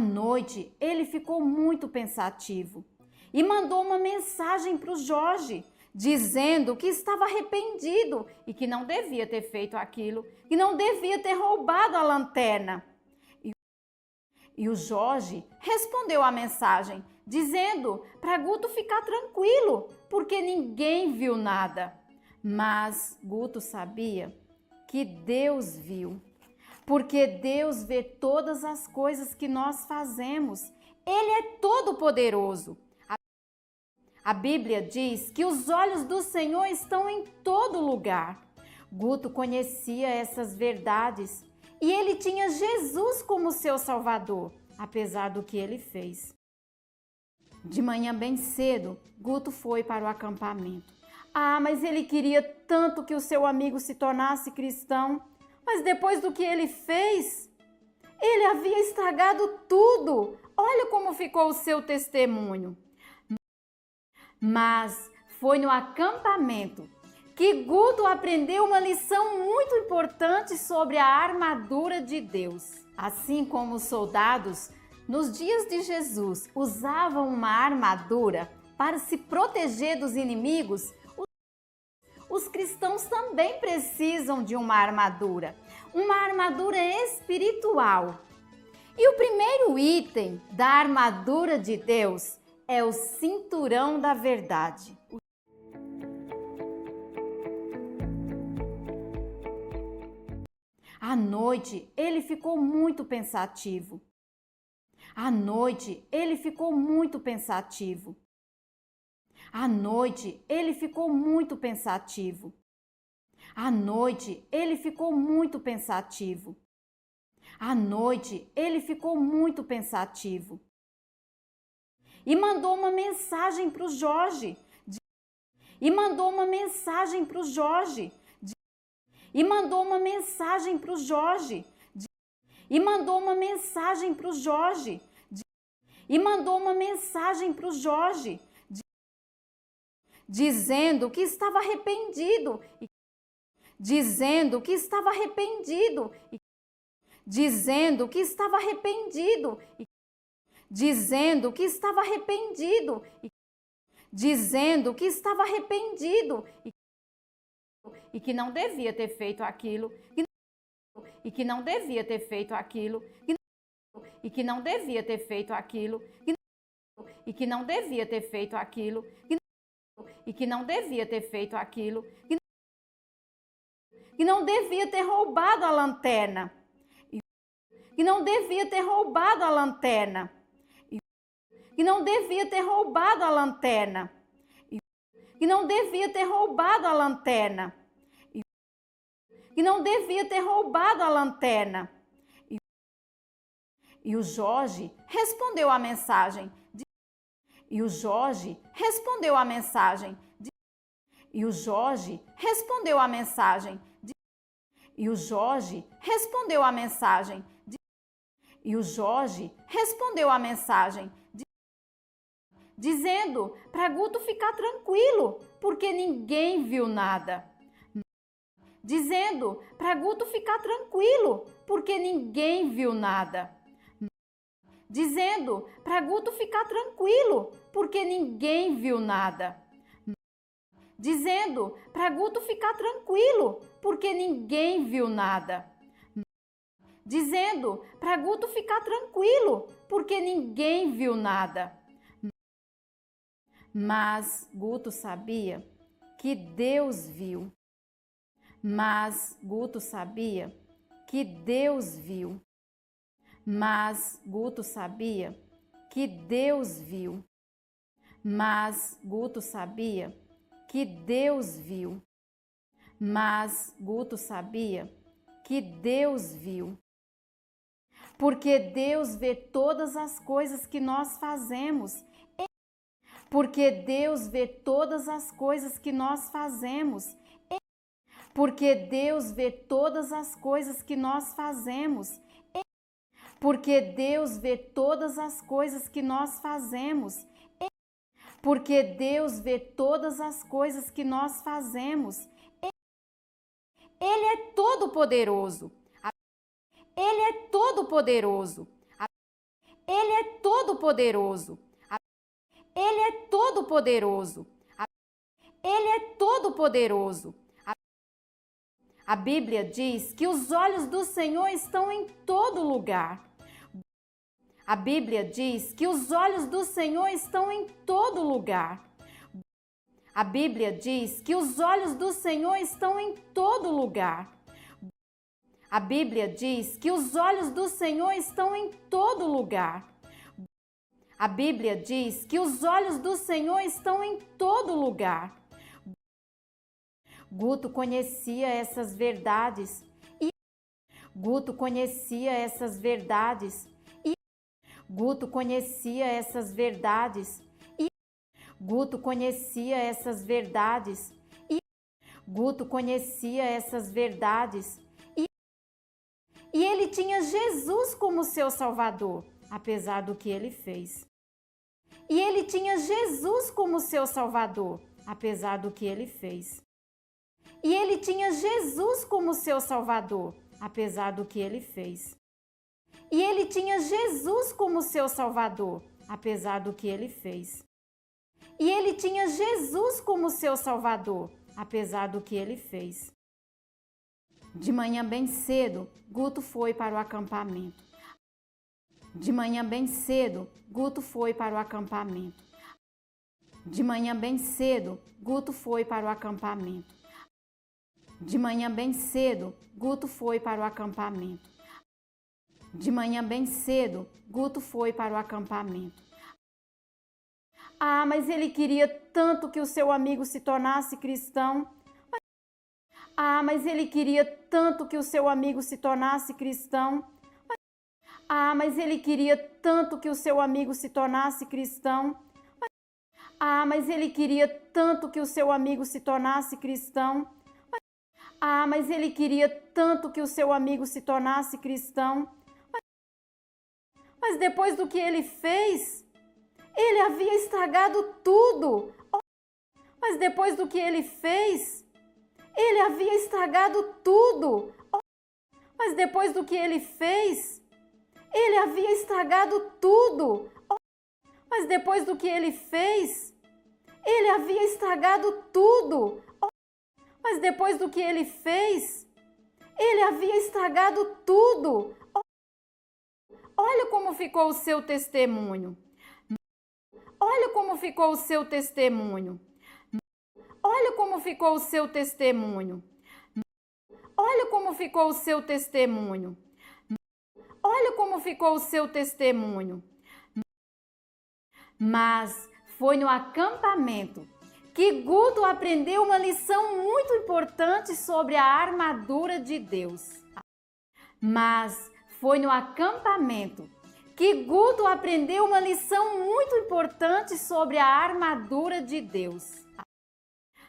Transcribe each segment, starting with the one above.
noite, ele ficou muito pensativo e mandou uma mensagem para o Jorge, dizendo que estava arrependido e que não devia ter feito aquilo, que não devia ter roubado a lanterna. E o Jorge respondeu a mensagem, dizendo para Guto ficar tranquilo, porque ninguém viu nada. Mas Guto sabia que Deus viu, porque Deus vê todas as coisas que nós fazemos. Ele é todo-poderoso. A Bíblia diz que os olhos do Senhor estão em todo lugar. Guto conhecia essas verdades e ele tinha Jesus como seu Salvador, apesar do que ele fez. De manhã bem cedo, Guto foi para o acampamento. Mas ele queria tanto que o seu amigo se tornasse cristão. Mas depois do que ele fez, ele havia estragado tudo. Olha como ficou o seu testemunho. Mas foi no acampamento que Guto aprendeu uma lição muito importante sobre a armadura de Deus. Assim como os soldados, nos dias de Jesus, usavam uma armadura para se proteger dos inimigos, os cristãos também precisam de uma armadura espiritual. E o primeiro item da armadura de Deus é o cinturão da verdade. À noite, ele ficou muito pensativo. À noite, ele ficou muito pensativo. À noite, ele ficou muito pensativo. À noite, ele ficou muito pensativo. À noite, ele ficou muito pensativo. E mandou uma mensagem para o Jorge. E mandou uma mensagem para o Jorge. E mandou uma mensagem para o Jorge. E mandou uma mensagem para o Jorge. E mandou uma mensagem para o Jorge, dizendo que estava arrependido. Dizendo que estava arrependido. Dizendo que estava arrependido. Dizendo que estava arrependido. Dizendo que estava arrependido. E que não devia ter feito aquilo. E que não devia ter feito aquilo. E que não devia ter feito aquilo. E que não devia ter feito aquilo. E que não devia ter feito aquilo. E não devia ter roubado a lanterna. E não devia ter roubado a lanterna. E não devia ter roubado a lanterna. E não devia ter roubado a lanterna. E não devia ter roubado a lanterna. E o Jorge respondeu a mensagem. E o Jorge respondeu a mensagem. E o Jorge respondeu a mensagem. E o Jorge respondeu a mensagem. E o Jorge respondeu a mensagem, dizendo para Guto ficar tranquilo, porque ninguém viu nada. Dizendo para Guto ficar tranquilo, porque ninguém viu nada. Dizendo para Guto ficar tranquilo, porque ninguém viu nada. Dizendo para Guto ficar tranquilo, porque ninguém viu nada. Dizendo para Guto ficar tranquilo, porque ninguém viu nada. Mas Guto sabia que Deus viu. Mas Guto sabia que Deus viu. Mas Guto sabia que Deus viu. Mas Guto sabia que Deus viu. Mas Guto sabia que Deus viu. Porque Deus vê todas as coisas que nós fazemos. Porque Deus vê todas as coisas que nós fazemos. Porque Deus vê todas as coisas que nós fazemos. Porque Deus vê todas as coisas que nós fazemos. Porque Deus vê todas as coisas que nós fazemos. Ele é todo-poderoso. Ele é todo-poderoso. Ele é todo-poderoso. Ele é todo-poderoso. Ele é todo-poderoso. A Bíblia diz que os olhos do Senhor estão em todo lugar. A Bíblia diz que os olhos do Senhor estão em todo lugar. A Bíblia diz que os olhos do Senhor estão em todo lugar. A Bíblia diz que os olhos do Senhor estão em todo lugar. A Bíblia diz que os olhos do Senhor estão em todo lugar. Guto conhecia essas verdades. Guto conhecia essas verdades. Guto conhecia essas verdades. Guto conhecia essas verdades. Guto conhecia essas verdades. E ele tinha Jesus como seu Salvador, apesar do que ele fez. E ele tinha Jesus como seu Salvador, apesar do que ele fez. E ele tinha Jesus como seu Salvador, apesar do que ele fez. E ele tinha Jesus como seu Salvador, apesar do que ele fez. E ele tinha Jesus como seu Salvador, apesar do que ele fez. De manhã bem cedo, Guto foi para o acampamento. De manhã bem cedo, Guto foi para o acampamento. De manhã bem cedo, Guto foi para o acampamento. De manhã bem cedo, Guto foi para o acampamento. De manhã bem cedo, Guto foi para o acampamento. Ah, mas ele queria tanto que o seu amigo se tornasse cristão. Ah, mas ele queria tanto que o seu amigo se tornasse cristão. Ah, mas ele queria tanto que o seu amigo se tornasse cristão. Ah, mas ele queria tanto que o seu amigo se tornasse cristão. Ah, mas ele queria tanto que o seu amigo se tornasse cristão. Mas depois do que ele fez, ele havia estragado tudo. Mas depois do que ele fez, ele havia estragado tudo. Mas depois do que ele fez, ele havia estragado tudo. Mas depois do que ele fez, ele havia estragado tudo. Mas depois do que ele fez, ele havia estragado tudo. Olha como ficou o seu testemunho. Olha como ficou o seu testemunho. Olha como ficou o seu testemunho. Olha como ficou o seu testemunho. Olha como ficou o seu testemunho. Mas foi no acampamento que Guto aprendeu uma lição muito importante sobre a armadura de Deus. Mas foi no acampamento que Guto aprendeu uma lição muito importante sobre a armadura de Deus.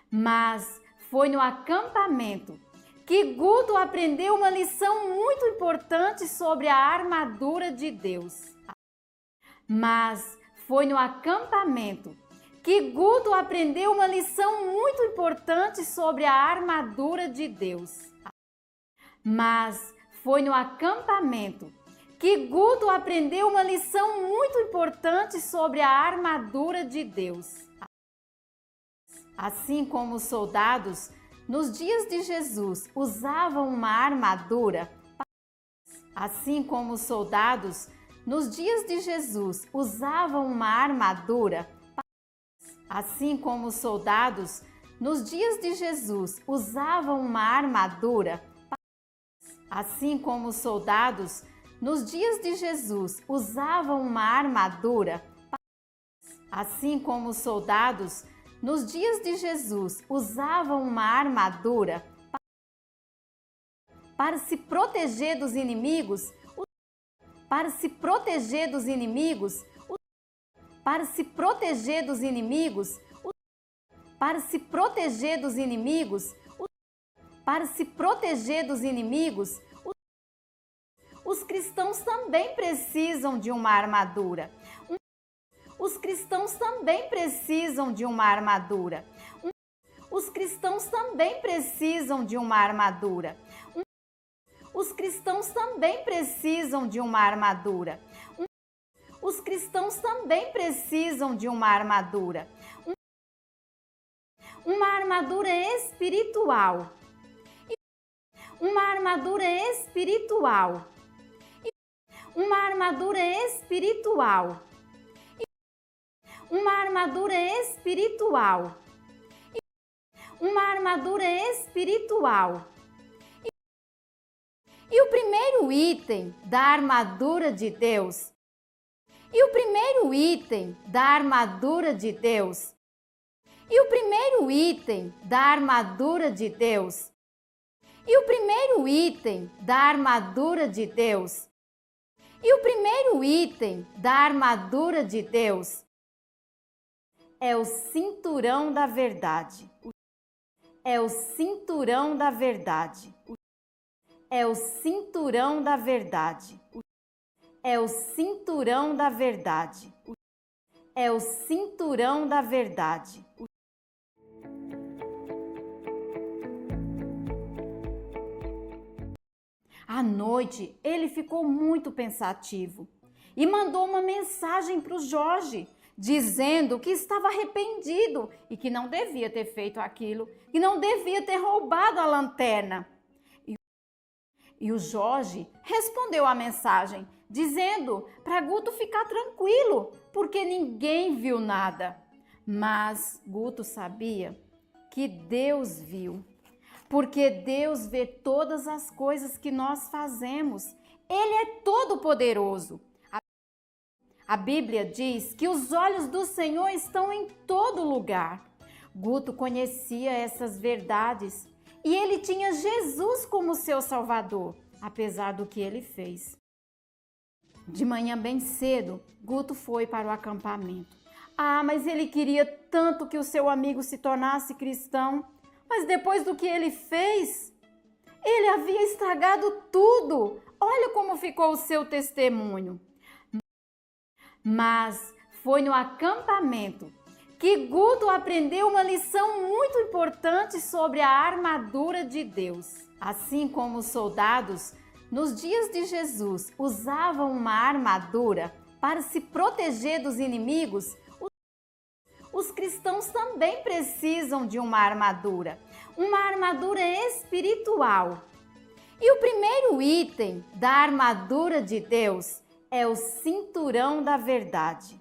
Mas foi no acampamento que Guto aprendeu uma lição muito importante sobre a armadura de Deus. Mas foi no acampamento que Guto aprendeu uma lição muito importante sobre a armadura de Deus. Mas foi no acampamento que Guto aprendeu uma lição muito importante sobre a armadura de Deus. Assim como os soldados, nos dias de Jesus, usavam uma armadura, assim como os soldados, nos dias de Jesus, usavam uma armadura, assim como os soldados, nos dias de Jesus, usavam uma armadura, assim como os soldados, nos dias de Jesus, usavam uma armadura, assim como os soldados, nos dias de Jesus, usavam uma armadura para se proteger dos inimigos, para se proteger dos inimigos, para se proteger dos inimigos, para se proteger dos inimigos, para se proteger dos inimigos. Os cristãos também precisam de uma armadura. Os cristãos também precisam de uma armadura. Os cristãos também precisam de uma armadura. Os cristãos também precisam de uma armadura. os cristãos também precisam de uma armadura. Uma armadura espiritual. Uma armadura espiritual. Uma armadura espiritual. Uma armadura espiritual. Uma armadura espiritual. E o primeiro item da armadura de Deus. E o primeiro item da armadura de Deus. E o primeiro item da armadura de Deus. E o primeiro item da armadura de Deus. E o primeiro item da armadura de Deus é o cinturão da verdade. É o cinturão da verdade. É o cinturão da verdade. É o cinturão da verdade. É o cinturão da verdade. À noite, ele ficou muito pensativo e mandou uma mensagem para o Jorge, dizendo que estava arrependido e que não devia ter feito aquilo, que não devia ter roubado a lanterna. E o Jorge respondeu à mensagem, dizendo para Guto ficar tranquilo, porque ninguém viu nada. Mas Guto sabia que Deus viu. Porque Deus vê todas as coisas que nós fazemos. Ele é todo-poderoso. A Bíblia diz que os olhos do Senhor estão em todo lugar. Guto conhecia essas verdades e ele tinha Jesus como seu Salvador, apesar do que ele fez. De manhã bem cedo, Guto foi para o acampamento. Mas ele queria tanto que o seu amigo se tornasse cristão. Mas depois do que ele fez, ele havia estragado tudo. Olha como ficou o seu testemunho. Mas foi no acampamento que Guto aprendeu uma lição muito importante sobre a armadura de Deus. Assim como os soldados, nos dias de Jesus, usavam uma armadura para se proteger dos inimigos, os cristãos também precisam de uma armadura espiritual. E o primeiro item da armadura de Deus é o cinturão da verdade.